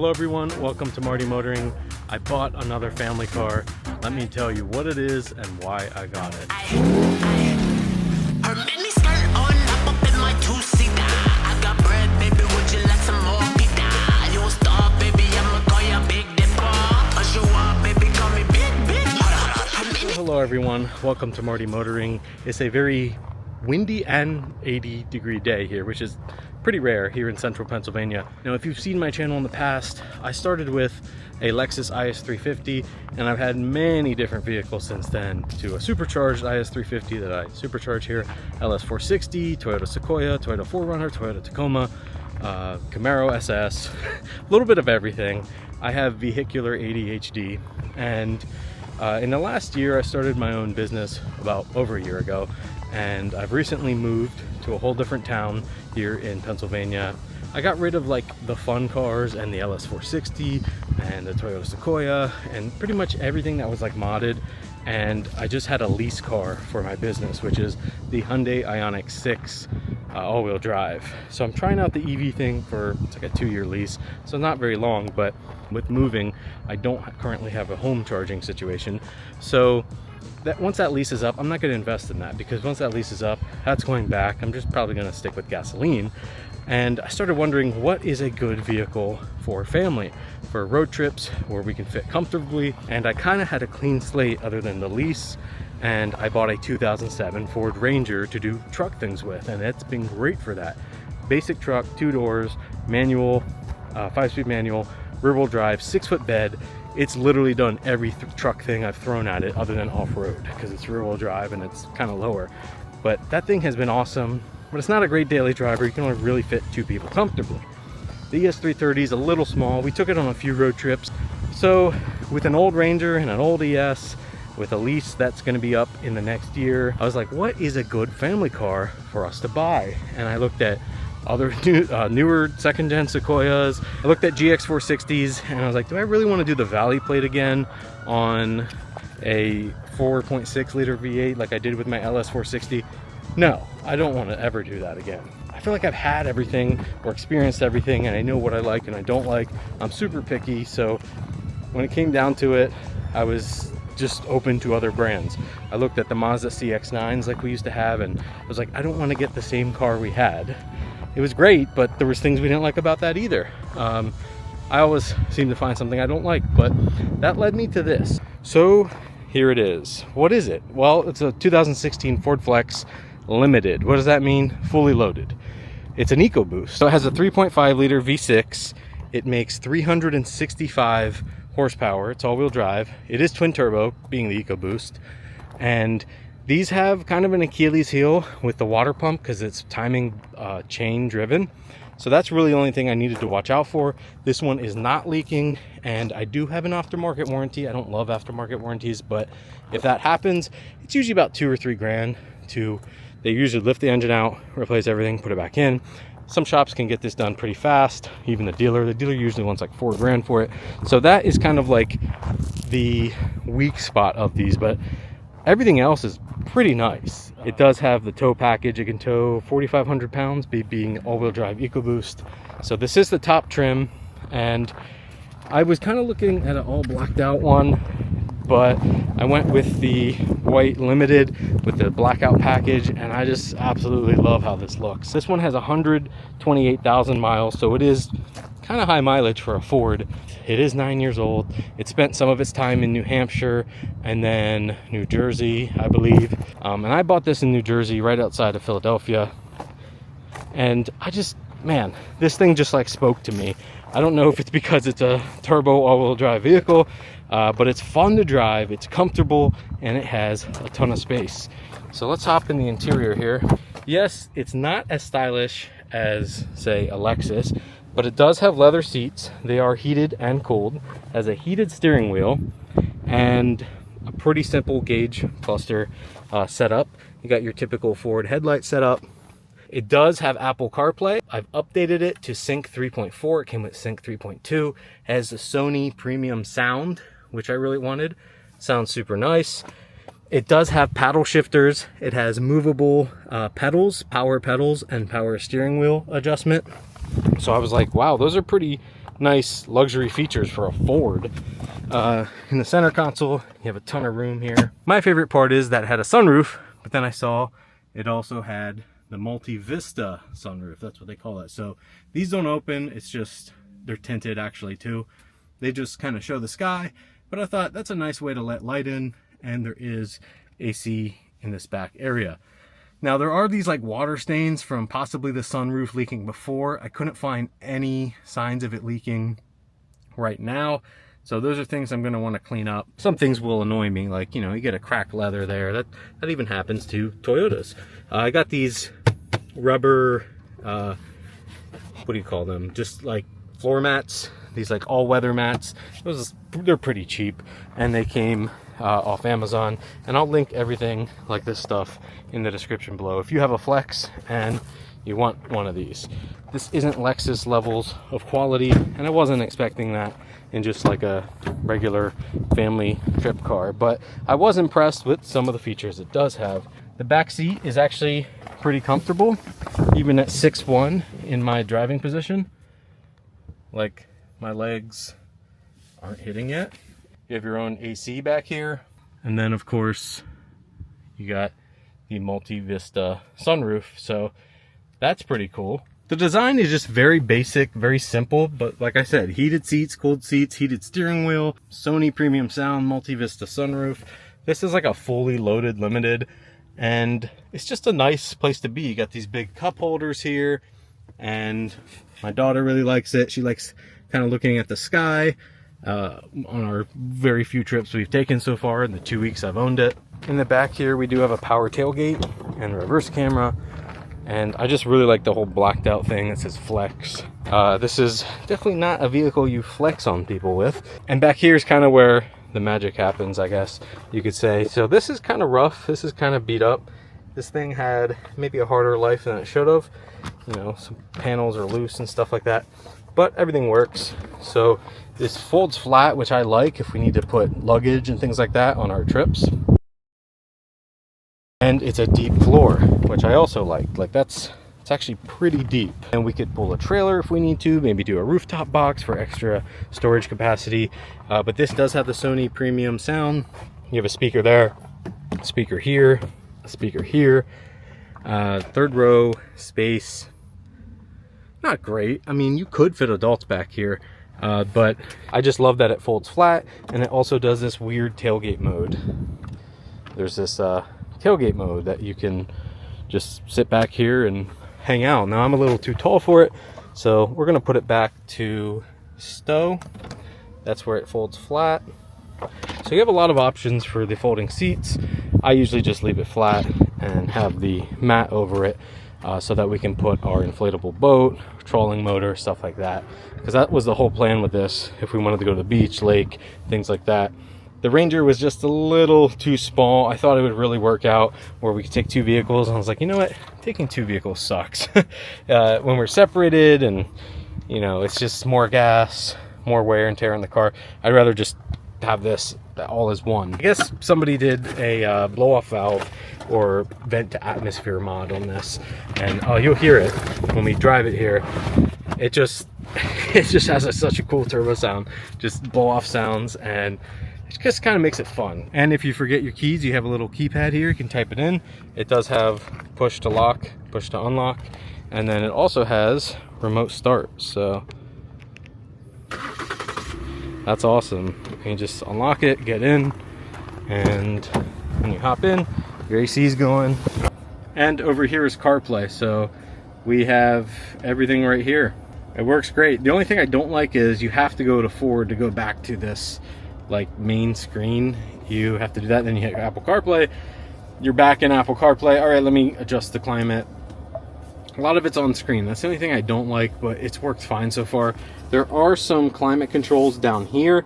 Hello everyone, welcome to Marty Motoring. I bought another family car. Let me tell you what it is and why I got it. Her mini skirt on up in my two-seater. I got bread, baby, would you like some more pita? You a star, baby, I'ma call you Big Dipper. As you are, baby, call me Big. Hello everyone, welcome to Marty Motoring. It's a very windy and 80-degree day here, which is pretty rare here in central Pennsylvania. Now, if you've seen my channel in the past, I started with a Lexus IS350, and I've had many different vehicles since then, to a supercharged IS350 that I supercharge here, LS460, Toyota Sequoia, Toyota 4Runner, Toyota Tacoma, Camaro SS, a little bit of everything. I have vehicular ADHD, and in the last year I started my own business about over a year ago, and I've recently moved to a whole different town here in Pennsylvania. I got rid of like the fun cars and the LS460 and the Toyota Sequoia and pretty much everything that was like modded, and I just had a lease car for my business, which is the Hyundai Ioniq 6 all-wheel drive. So I'm trying out the EV thing for, it's like a 2-year lease, so not very long, but with moving I don't currently have a home charging situation. So that once that lease is up, I'm not going to invest in that, because once that lease is up, that's going back. I'm just probably going to stick with gasoline. And I started wondering, what is a good vehicle for family, for road trips where we can fit comfortably? And I kind of had a clean slate other than the lease, and I bought a 2007 Ford Ranger to do truck things with, and it's been great for that. Basic truck, 2 doors, manual, 5-speed manual, rear-wheel drive, 6-foot bed. It's literally done every truck thing I've thrown at it other than off-road, because it's rear-wheel drive and it's kind of lower. But that thing has been awesome, but it's not a great daily driver. You can only really fit 2 people comfortably. The ES330 is a little small. We took it on a few road trips. So with an old Ranger and an old ES, with a lease that's going to be up in the next year, I was like, what is a good family car for us to buy? And I looked at other newer second-gen Sequoias. I looked at GX460s, and I was like, do I really want to do the Valley plate again on a 4.6 liter V8 like I did with my LS460? No, I don't want to ever do that again. I feel like I've had everything or experienced everything, and I know what I like and I don't like. I'm super picky, so when it came down to it, I was just open to other brands. I looked at the Mazda CX-9s like we used to have, and I was like, I don't want to get the same car we had. It was great, but there was things we didn't like about that either. I always seem to find something I don't like, but that led me to this. So here it is. What is it? Well, it's a 2016 Ford Flex Limited. What does that mean? Fully loaded. It's an EcoBoost. So it has a 3.5 liter V6. It makes 365 horsepower. It's all-wheel drive. It is twin turbo, being the EcoBoost. And these have kind of an Achilles heel with the water pump, because it's timing chain driven. So that's really the only thing I needed to watch out for. This one is not leaking, and I do have an aftermarket warranty. I don't love aftermarket warranties, but if that happens, it's usually about $2 or $3 grand they usually lift the engine out, replace everything, put it back in. Some shops can get this done pretty fast, even the dealer usually wants like $4 grand for it. So that is kind of like the weak spot of these, but everything else is pretty nice. It does have the tow package. It can tow 4,500 pounds, being all-wheel drive EcoBoost. So this is the top trim, and I was kind of looking at an all blacked out one, but I went with the white Limited with the blackout package, and I just absolutely love how this looks. This one has 128,000 miles, so it is kind of high mileage for a Ford. It is 9 years old. It spent some of its time in New Hampshire and then New Jersey, I believe. And I bought this in New Jersey, right outside of Philadelphia. And man, this thing just like spoke to me. I don't know if it's because it's a turbo all-wheel drive vehicle, but it's fun to drive, it's comfortable, and it has a ton of space. So let's hop in the interior here. Yes, it's not as stylish as, say, a Lexus, but it does have leather seats. They are heated and cooled. Has a heated steering wheel and a pretty simple gauge cluster setup. You got your typical Ford headlight setup. It does have Apple CarPlay. I've updated it to Sync 3.4. It came with Sync 3.2. It has the Sony premium sound, which I really wanted. Sounds super nice. It does have paddle shifters. It has movable pedals, power pedals, and power steering wheel adjustment. So I was like, wow, those are pretty nice luxury features for a Ford. In the center console, you have a ton of room here. My favorite part is that it had a sunroof, but then I saw it also had the multi-vista sunroof. That's what they call it. So these don't open, it's just, they're tinted actually too. They just kind of show the sky, but I thought that's a nice way to let light in, and there is AC in this back area. Now there are these like water stains from possibly the sunroof leaking before. I couldn't find any signs of it leaking right now. So those are things I'm going to want to clean up. Some things will annoy me, like, you know, you get a cracked leather there. That even happens to Toyotas. I got these rubber, what do you call them? Just like floor mats. These like all-weather mats. They're pretty cheap, and they came off Amazon. And I'll link everything like this stuff in the description below. If you have a Flex and you want one of these. This isn't Lexus levels of quality, and I wasn't expecting that in just like a regular family trip car, but I was impressed with some of the features it does have. The back seat is actually pretty comfortable, even at 6'1" in my driving position. Like, my legs aren't hitting yet. You have your own AC back here, and then of course you got the multi-vista sunroof, so that's pretty cool. The design is just very basic, very simple, but like I said, heated seats, cooled seats, heated steering wheel, Sony premium sound, multi-vista sunroof. This is like a fully loaded Limited, and it's just a nice place to be. You got these big cup holders here, and my daughter really likes it. She likes kind of looking at the sky on our very few trips we've taken so far in the 2 weeks I've owned it. In the back here, we do have a power tailgate and reverse camera. And I just really like the whole blacked out thing that says Flex. This is definitely not a vehicle you flex on people with. And back here is kind of where the magic happens, I guess you could say. So this is kind of rough. This is kind of beat up. This thing had maybe a harder life than it should have. You know, some panels are loose and stuff like that. But everything works. So this folds flat, which I like if we need to put luggage and things like that on our trips. And it's a deep floor, which I also like. Like it's actually pretty deep. And we could pull a trailer if we need to, maybe do a rooftop box for extra storage capacity. But this does have the Sony premium sound. You have a speaker there, a speaker here, a speaker here. Third row space, not great. I mean, you could fit adults back here, but I just love that it folds flat, and it also does this weird tailgate mode. There's this tailgate mode that you can just sit back here and hang out. Now I'm a little too tall for it, so we're gonna put it back to stow. That's where it folds flat. So you have a lot of options for the folding seats. I usually just leave it flat and have the mat over it so that we can put our inflatable boat, trolling motor, stuff like that, because that was the whole plan with this. If we wanted to go to the beach, lake, things like that. The Ranger was just a little too small. I thought it would really work out where we could take two vehicles. And I was like, you know what? Taking two vehicles sucks. When we're separated and, you know, it's just more gas, more wear and tear in the car. I'd rather just have this all as one. I guess somebody did a blow-off valve or vent to atmosphere mod on this. And oh, you'll hear it when we drive it here. It just has such a cool turbo sound. Just blow-off sounds, and it just kind of makes it fun. And if you forget your keys, you have a little keypad here. You can type it in. It does have push to lock, push to unlock, and then it also has remote start. So that's awesome. You can just unlock it, get in, and when you hop in, your AC is going. And over here is CarPlay, so we have everything right here. It works great. The only thing I don't like is you have to go to Ford to go back to this like main screen. You have to do that, then you hit Apple CarPlay. You're back in Apple CarPlay. All right, let me adjust the climate. A lot of it's on screen. That's the only thing I don't like, but it's worked fine so far. There are some climate controls down here.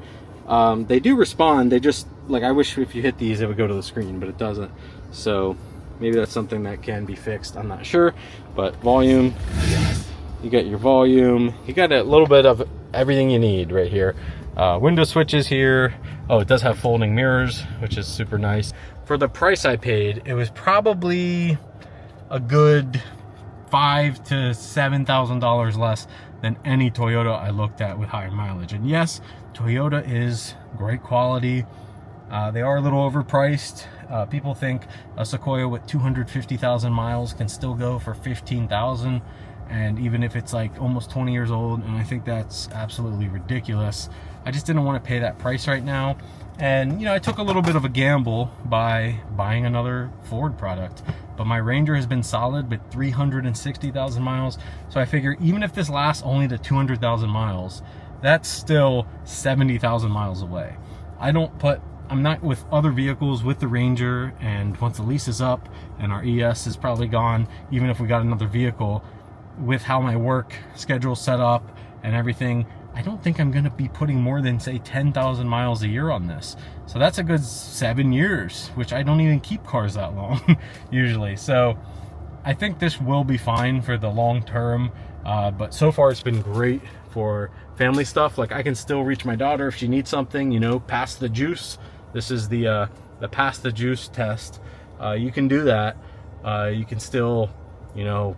They do respond. They just, like, I wish if you hit these, it would go to the screen, but it doesn't. So maybe that's something that can be fixed. I'm not sure. But volume, you got your volume. You got a little bit of everything you need right here. Window switches here. Oh, it does have folding mirrors, which is super nice. For the price I paid, it was probably a good $5,000 to $7,000 less than any Toyota I looked at with higher mileage. And yes, Toyota is great quality. They are a little overpriced. People think a Sequoia with 250,000 miles can still go for $15,000, and even if it's like almost 20 years old, and I think that's absolutely ridiculous. I just didn't want to pay that price right now. And you know, I took a little bit of a gamble by buying another Ford product, but my Ranger has been solid with 360,000 miles. So I figure even if this lasts only to 200,000 miles, that's still 70,000 miles away. I'm not with other vehicles with the Ranger, and once the lease is up and our ES is probably gone, even if we got another vehicle, with how my work schedule set up and everything, I don't think I'm gonna be putting more than say 10,000 miles a year on this. So that's a good 7 years, which I don't even keep cars that long usually. So I think this will be fine for the long term, but so far it's been great for family stuff. Like I can still reach my daughter if she needs something, you know, pass the juice. This is the pass the juice test. You can do that. You can still, you know,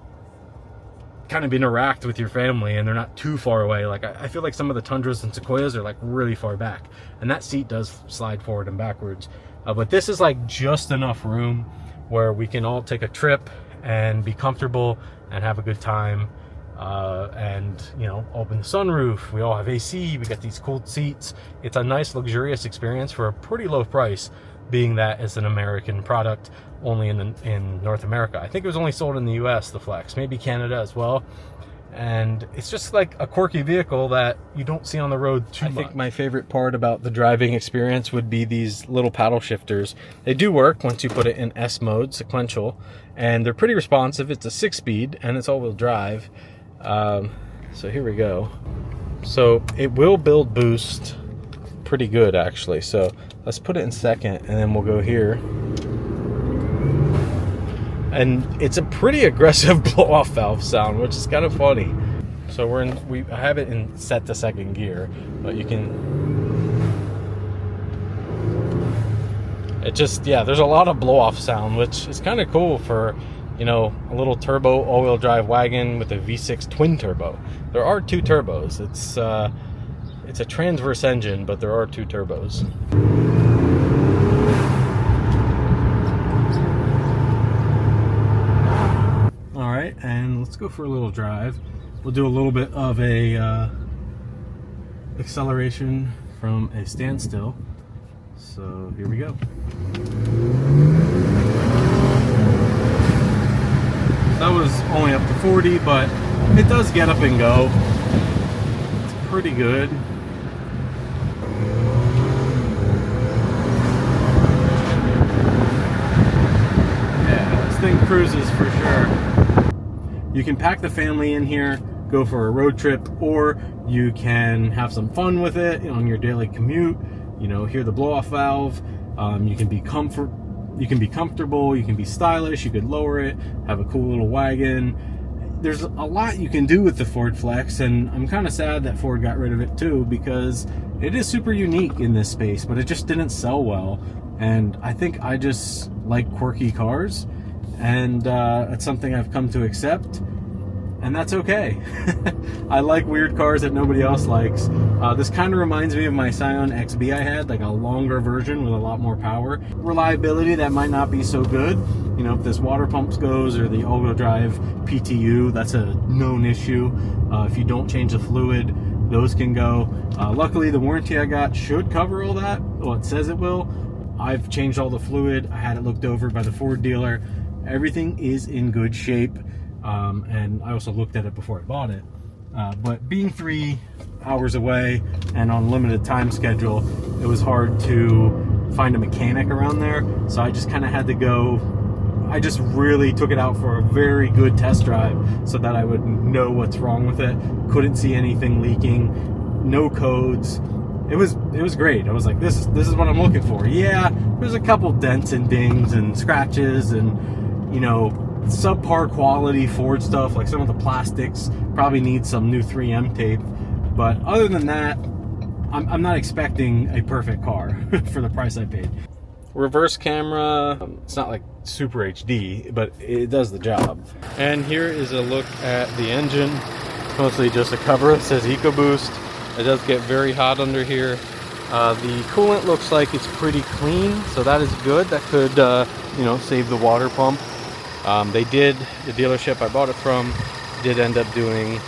kind of interact with your family, and they're not too far away. Like I feel like some of the Tundras and Sequoias are like really far back, and that seat does slide forward and backwards. But this is like just enough room where we can all take a trip and be comfortable and have a good time. And you know, open the sunroof. We all have AC. We got these cooled seats. It's a nice luxurious experience for a pretty low price, being that it's an American product only in North America. I think it was only sold in the US, the Flex, maybe Canada as well. And it's just like a quirky vehicle that you don't see on the road too much. I think my favorite part about the driving experience would be these little paddle shifters. They do work once you put it in S mode, sequential, and they're pretty responsive. It's a 6-speed and it's all-wheel drive. So here we go. So it will build boost pretty good actually. So let's put it in second, and then we'll go here. And it's a pretty aggressive blow-off valve sound, which is kind of funny. So I have it in set to second gear, but you can. It just, yeah, there's a lot of blow-off sound, which is kind of cool for, you know, a little turbo all-wheel drive wagon with a V6 twin turbo. There are 2 turbos. It's a transverse engine, but there are 2 turbos. All right, and let's go for a little drive. We'll do a little bit of a acceleration from a standstill. So here we go. That was only up to 40, but it does get up and go. It's pretty good. Yeah, this thing cruises for sure. You can pack the family in here, go for a road trip, or you can have some fun with it on your daily commute. You know, hear the blow-off valve. You can be comfortable, you can be stylish, you could lower it, have a cool little wagon. There's a lot you can do with the Ford Flex, and I'm kind of sad that Ford got rid of it too, because it is super unique in this space, but it just didn't sell well. And I think I just like quirky cars, and it's something I've come to accept, and that's okay. I like weird cars that nobody else likes. This kind of reminds me of my Scion XB I had, like a longer version with a lot more power. Reliability, that might not be so good. You know, if this water pumps goes, or the all-wheel drive PTU, that's a known issue. If you don't change the fluid, those can go. Luckily, the warranty I got should cover all that. Well, it says it will. I've changed all the fluid. I had it looked over by the Ford dealer. Everything is in good shape. And I also looked at it before I bought it. But being 3 hours away and on limited time schedule, it was hard to find a mechanic around there. So I just kind of had to go. I just really took it out for a very good test drive so that I would know what's wrong with it. Couldn't see anything leaking, no codes. It was great. I was like, this is what I'm looking for. Yeah, there's a couple dents and dings and scratches and, you know, subpar quality Ford stuff, like some of the plastics probably need some new 3M tape, but other than that, I'm not expecting a perfect car for the price I paid. Reverse camera, it's not like super HD, but it does the job. And here is a look at the engine. Mostly just a cover. It says EcoBoost. It does get very hot under here. The coolant looks like it's pretty clean, so that is good. That could, you know, save the water pump. The dealership I bought it from did end up doing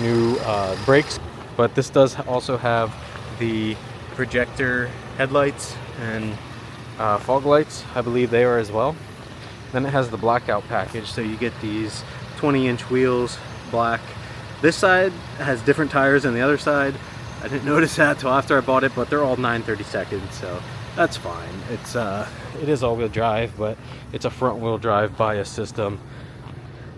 new brakes, but this does also have the projector headlights and fog lights. I believe they are as well. Then it has the blackout package, so you get these 20-inch wheels, black. This side has different tires than the other side. I didn't notice that till after I bought it, but they're all 9/32, so that's fine. It is all-wheel drive, but it's a front-wheel drive bias system.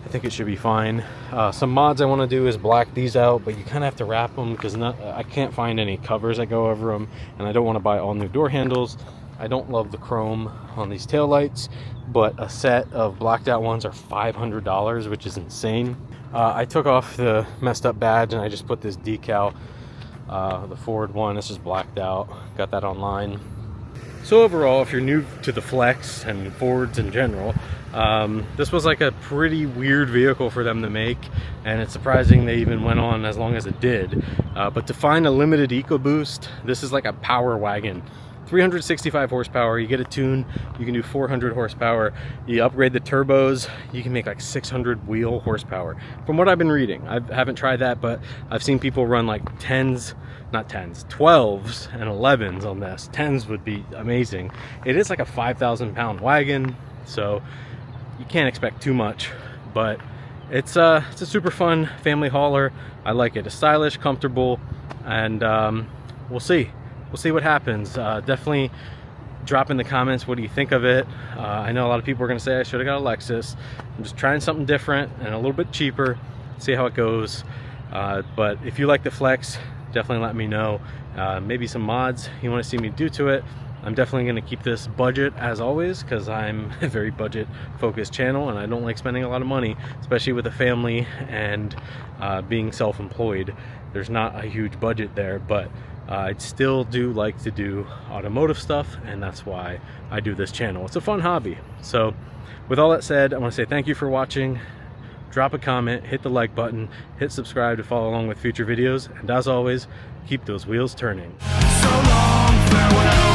I think it should be fine. Some mods I want to do is black these out, but you kind of have to wrap them because I can't find any covers that go over them, and I don't want to buy all new door handles. I don't love the chrome on these taillights, but a set of blacked out ones are $500, which is insane. I took off the messed up badge and I just put this decal, the Ford one. This is blacked out. Got that online. So overall, if you're new to the Flex and Fords in general, this was like a pretty weird vehicle for them to make, and it's surprising they even went on as long as it did. But to find a limited EcoBoost, this is like a power wagon. 365 horsepower, you get a tune, you can do 400 horsepower, you upgrade the turbos, you can make like 600 wheel horsepower. From what I've been reading, I haven't tried that, but I've seen people run like 12s and 11s on this. 10s would be amazing. It is like a 5,000-pound wagon, so you can't expect too much, but it's a super fun family hauler. I like it. It's stylish, comfortable, and we'll see what happens. Definitely drop in the comments, what do you think of it? I know a lot of people are going to say I should have got a Lexus. I'm just trying something different and a little bit cheaper, see how it goes. But if you like the Flex, definitely let me know. Maybe some mods you want to see me do to it. I'm definitely going to keep this budget as always, because I'm a very budget focused channel and I don't like spending a lot of money, especially with a family and being self-employed. There's not a huge budget there, but I still do like to do automotive stuff, and that's why I do this channel. It's a fun hobby. So with all that said, I want to say thank you for watching. Drop a comment, hit the like button, hit subscribe to follow along with future videos, and as always, keep those wheels turning. So long, farewell.